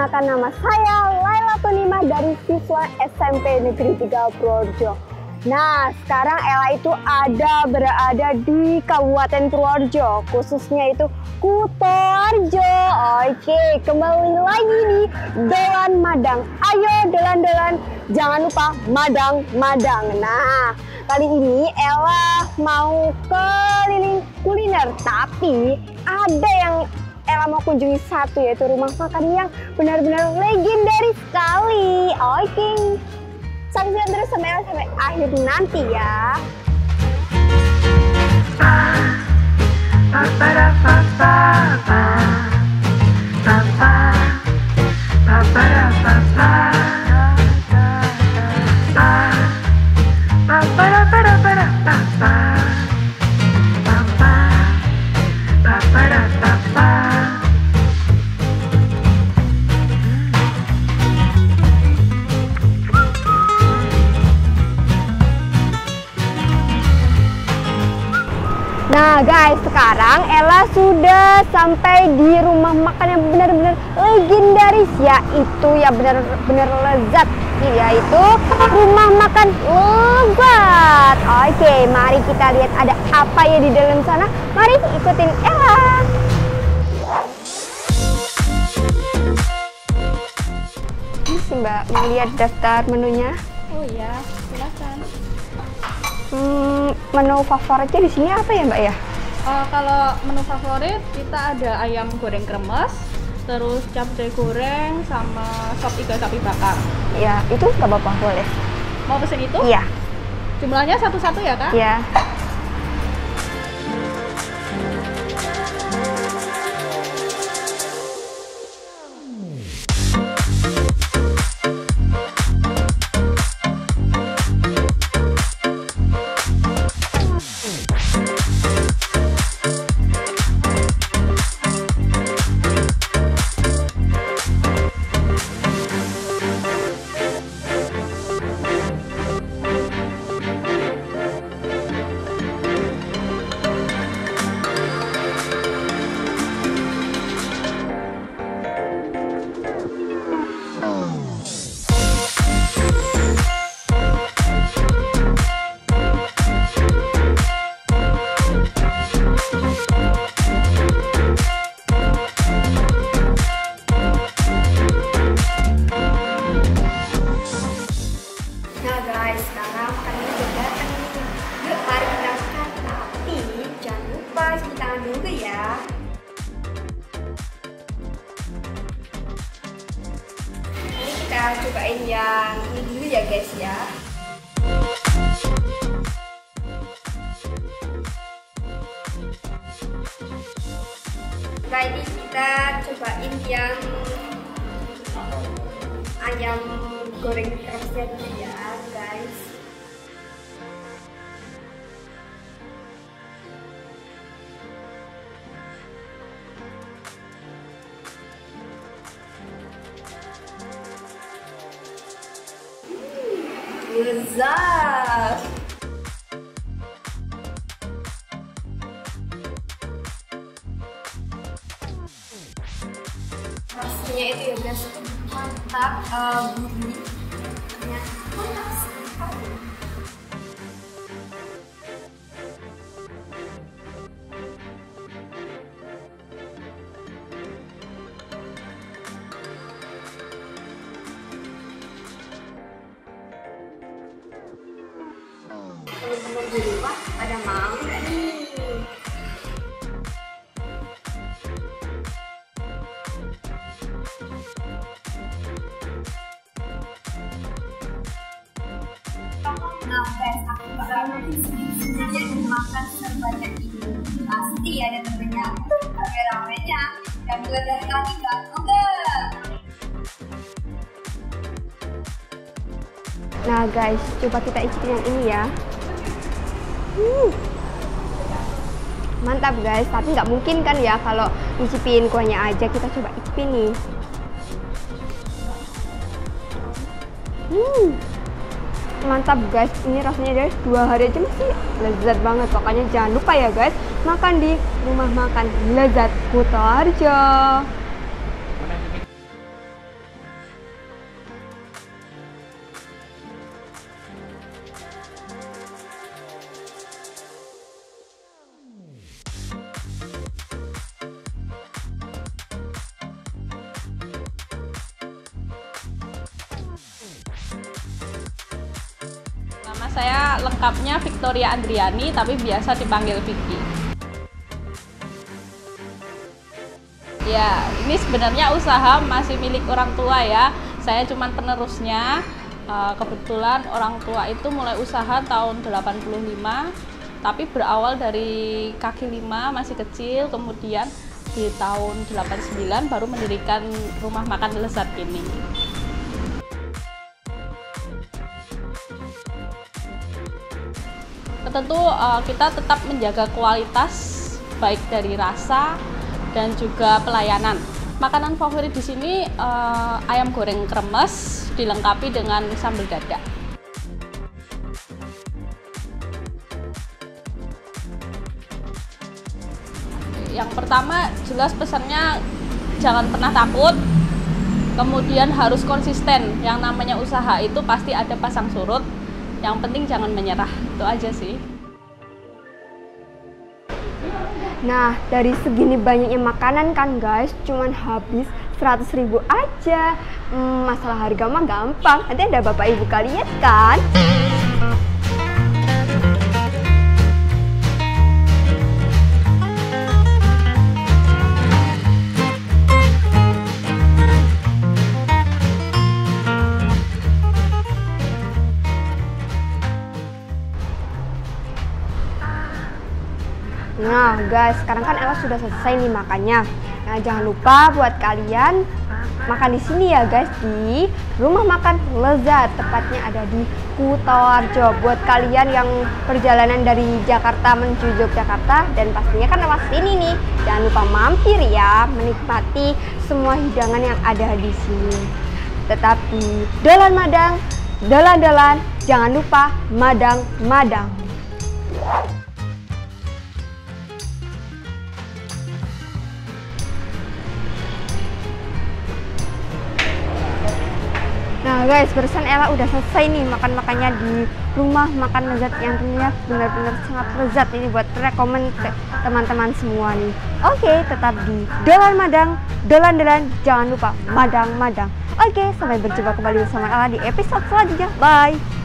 Perkenalkan, nama saya Laila Tunima dari siswa SMP Negeri 3 Purworejo. Nah, sekarang Ella itu berada di Kabupaten Purworejo, khususnya itu Kutoarjo. Oke, kembali lagi di Dolan Madang. Ayo dolan-dolan, jangan lupa madang-madang. Nah, kali ini Ella mau keliling kuliner, tapi ada yang Ella mau kunjungi satu, yaitu rumah makan yang benar-benar legendaris sekali. Oke, saksikan terus sampai akhir nanti ya. Nah guys, sekarang Ella sudah sampai di rumah makan yang benar-benar legendaris, yaitu benar-benar lezat, yaitu rumah makan Lezat. Oke, mari kita lihat ada apa ya di dalam sana. Mari ikutin Ella. Ini sih Mbak, mau lihat daftar menunya? Oh iya, silakan. Menu favoritnya di sini apa ya Mbak ya? Kalau menu favorit kita ada ayam goreng kremes, terus capcay goreng, sama sop iga sapi bakar. Ya, itu nggak apa-apa, boleh. Mau pesen itu? Iya. Jumlahnya satu-satu ya Kak? Iya. Nah guys, sekarang makanannya udah datang nih. Yuk mari kita makan, tapi jangan lupa cuci tangan dulu ya. Ini kita cobain yang ini dulu ya guys ya. Setelah ini kita cobain yang ayam goreng kerasnya dulu ya guys. Lezat. Rasanya itu ya guys, mantap, gurih. Mantap sekali. Teman-teman di rumah pada mau nggak nih? Nah guys, aku bakal nanti sedikit makan sebanyak ini. Pasti ada temennya, rame-ramenya, dan mulai dari kami Mbak Oga. Nah guys, coba kita icipin yang ini ya. Mantap guys, tapi nggak mungkin kan ya kalau icipin kuahnya aja. Kita coba icipin nih. Mantap guys, ini rasanya dari 2 hari aja masih lezat banget. Pokoknya jangan lupa ya guys, makan di rumah makan Lezat Kutoarjo. Saya lengkapnya Victoria Andriani, tapi biasa dipanggil Vicky. Ya, ini sebenarnya usaha masih milik orang tua ya. Saya cuman penerusnya. Kebetulan orang tua itu mulai usaha tahun 85, tapi berawal dari kaki lima masih kecil, kemudian di tahun 89 baru mendirikan rumah makan lezat ini. Tentu kita tetap menjaga kualitas baik dari rasa dan juga pelayanan. Makanan favorit di sini ayam goreng kremes dilengkapi dengan sambal dadak. Yang pertama jelas pesannya jangan pernah takut, kemudian harus konsisten. Yang namanya usaha itu pasti ada pasang surut. Yang penting jangan menyerah, itu aja sih. Nah, dari segini banyaknya makanan kan guys, cuman habis 100.000 aja. Masalah harga mah gampang, nanti ada bapak ibu kalian kan. Nah guys, sekarang kan Ella sudah selesai nih makannya. Nah jangan lupa buat kalian makan di sini ya guys, di rumah makan lezat, tepatnya ada di Kutoarjo. Buat kalian yang perjalanan dari Jakarta menuju Yogyakarta dan pastinya kan lewat sini nih, jangan lupa mampir ya, menikmati semua hidangan yang ada di sini. Tetapi dolan madang, dolan-dolan, jangan lupa madang-madang. Nah guys, barusan Ella udah selesai nih makan-makannya di rumah makan lezat yang tentunya benar-benar sangat lezat. Ini buat rekomen ke teman-teman semua nih. Oke, tetap di Dolan Madang, dolan-dolan, jangan lupa madang-madang. Oke, sampai berjumpa kembali bersama Ella di episode selanjutnya. Bye!